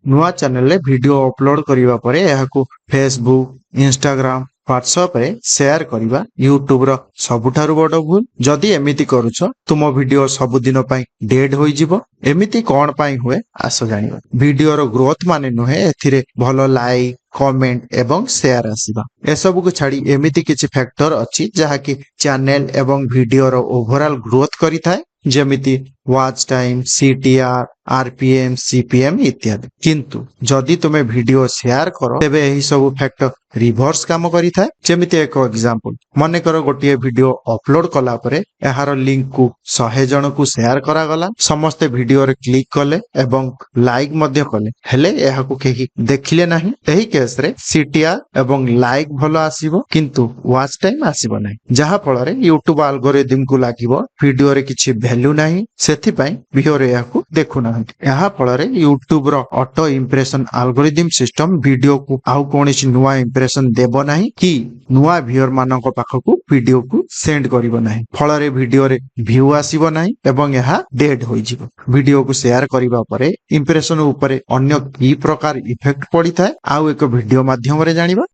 नुआ चैनल रे video upload करिवा परे एहाकू फेसबुक इंस्टाग्राम व्हाट्सएप रे शेयर करिवा यूट्यूब रो सबुठारु बड़ भूल। जदि एमिति करूछ तुम वीडियो सब दिन पई डेड होई जिवो। एमिति कोन पई हुए आसो जानिबा। वीडियो रो ग्रोथ माने नुहे एथिरे भलो लाइक कमेंट एवं शेयर आसीबा। एसबु को छाड़ी एमिति किछि फैक्टर अछि जहा कि चैनल एवं वीडियो रो ओवरऑल ग्रोथ करि थाए, जेमिति watch time, CTR, RPM, CPM इत्यादि। किंतु जदि तुमे वीडियो शेयर करो तेबे एही सब फैक्टर रिवर्स काम करि थाए। जेमिति एक एग्जांपल मने करो गोटिए वीडियो अपलोड कला परे एहार लिंक को 100 जन को शेयर करा गला, समस्त वीडियो रे क्लिक कले एवं लाइक मध्य कले, हेले एहा को केही देखिले नाही। एही केस रे सीटीआर एवं लाइक भलो आसीबो किंतु वॉच टाइम आसीबो नाही, जहा फल रे यूट्यूब एल्गोरिदम को लागिबो वीडियो रे किछि वैल्यू नाही, सेथि पई वीडियो एहा को देखु नाहंती। एहा फल रे यूट्यूब रो auto impression algorithm system video को आउ कोनोसी नुवा इंप्रेशन देबो नाही कि नुवा व्यूअर मानको पाखकू वीडियो को सेंड करिवो नाही। फल रे वीडियो रे व्यू आसीबो नाही एवं एहा डेड होई जिवो। वीडियो को शेयर करिवा परे इंप्रेशन ऊपर अन्य की प्रकार इफेक्ट पड़ी थाए आउ एक वीडियो माध्यम रे जानिबा।